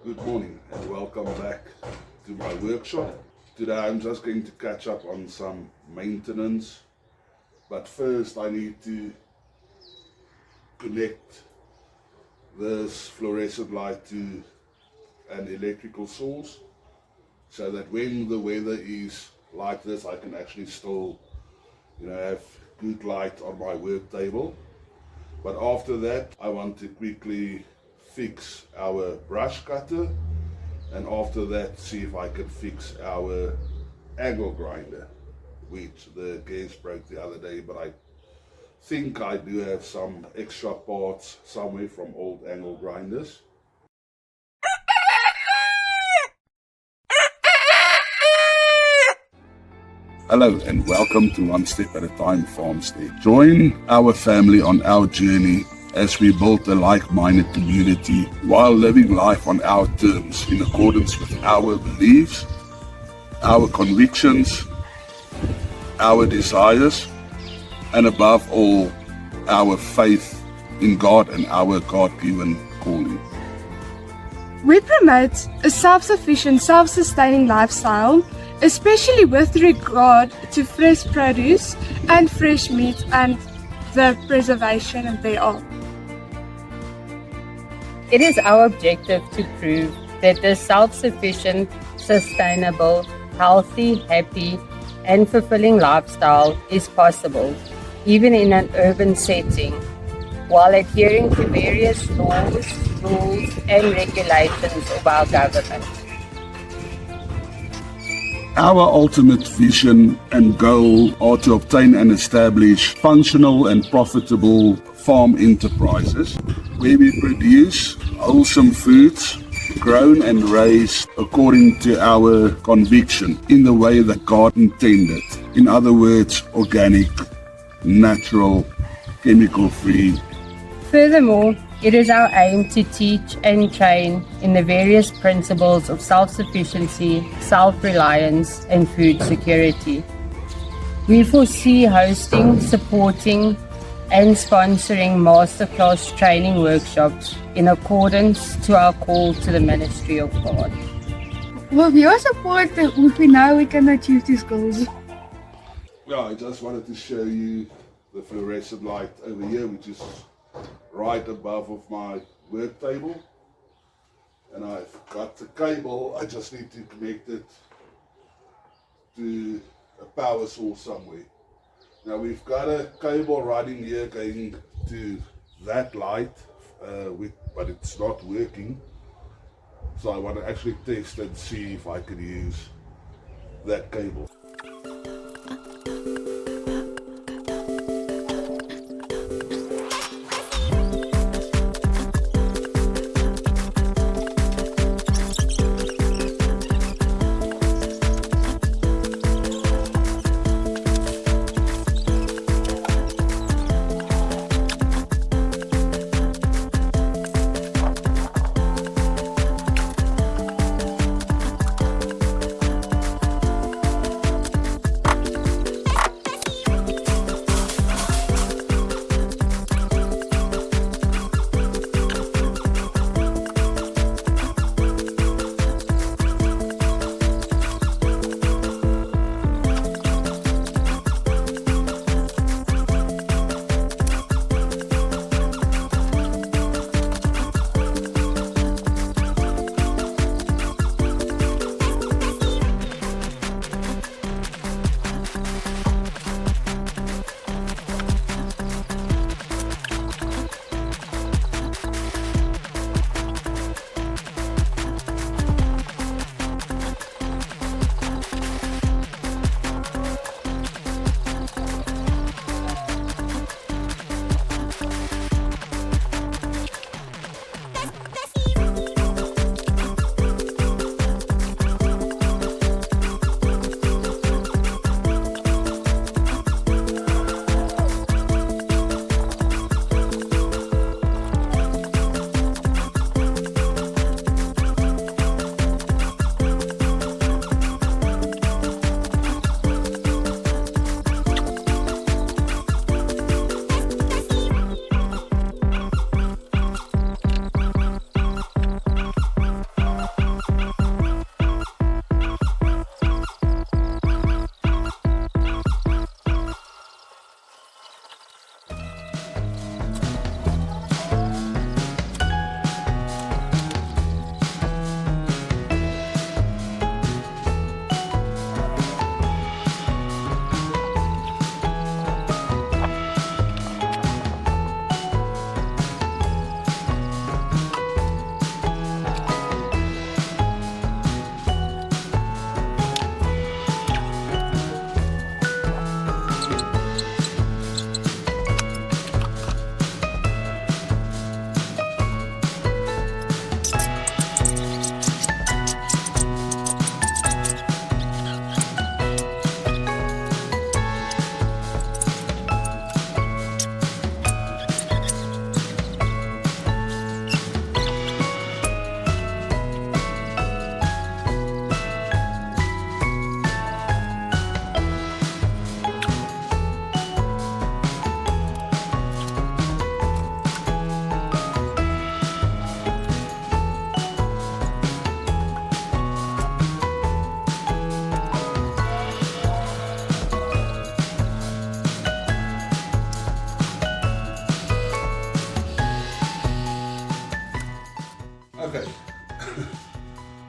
Good morning and welcome back to my workshop. Today I'm just going to catch up on some maintenance, but first I need to connect this fluorescent light to an electrical source so that when the weather is like this I can actually still have good light on my work table. But after that I want to quickly fix our brush cutter, and after that see if I can fix our angle grinder, which the gas broke the other day, but I think I do have some extra parts somewhere from old angle grinders. Hello and welcome to One Step at a Time Farmstead. Join our family on our journey as we build a like-minded community while living life on our terms in accordance with our beliefs, our convictions, our desires, and above all, our faith in God and our God-given calling. We promote a self-sufficient, self-sustaining lifestyle, especially with regard to fresh produce and fresh meat and the preservation thereof. It is our objective to prove that this self-sufficient, sustainable, healthy, happy, and fulfilling lifestyle is possible, even in an urban setting, while adhering to various laws, rules, and regulations of our government. Our ultimate vision and goal are to obtain and establish functional and profitable farm enterprises where we produce wholesome foods grown and raised according to our conviction in the way that God intended. In other words, organic, natural, chemical-free. Furthermore, it is our aim to teach and train in the various principles of self-sufficiency, self-reliance, and food security. We foresee hosting, supporting, and sponsoring masterclass training workshops in accordance to our call to the ministry of God. With your support, we know we can achieve these goals. Yeah, I just wanted to show you the fluorescent light over here, which is right above of my work table, and I've got the cable. I just need to connect it to a power source somewhere. Now we've got a cable running here going to that light, but it's not working, so I want to actually test and see if I can use that cable.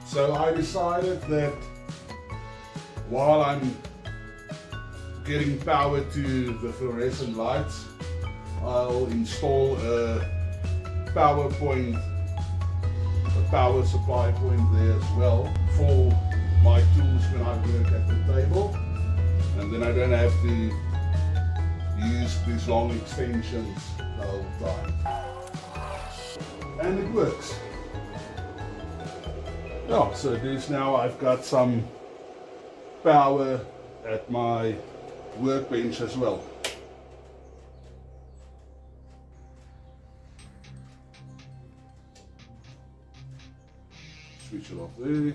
So I decided that while I'm getting power to the fluorescent lights, I'll install a power supply point there as well for my tools when I work at the table, and then I don't have to use these long extensions the whole time. And it works. Yeah, so this now I've got some power at my workbench as well. Switch it off there.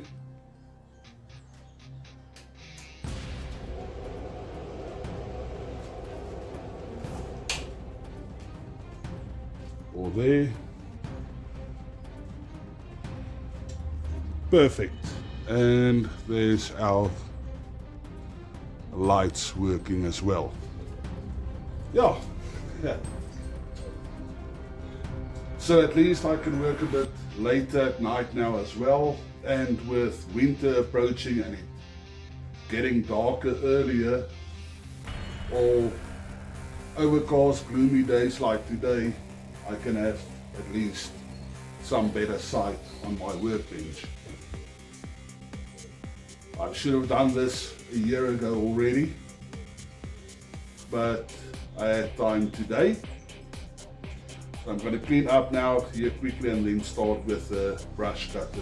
Or there. Perfect. And there's our lights working as well. Yeah. So at least I can work a bit later at night now as well, and with winter approaching and it getting darker earlier, or overcast gloomy days like today, I can have at least some better sight on my workbench. I should have done this a year ago already, but I had time today. So I'm going to clean up now here quickly and then start with the brush cutter.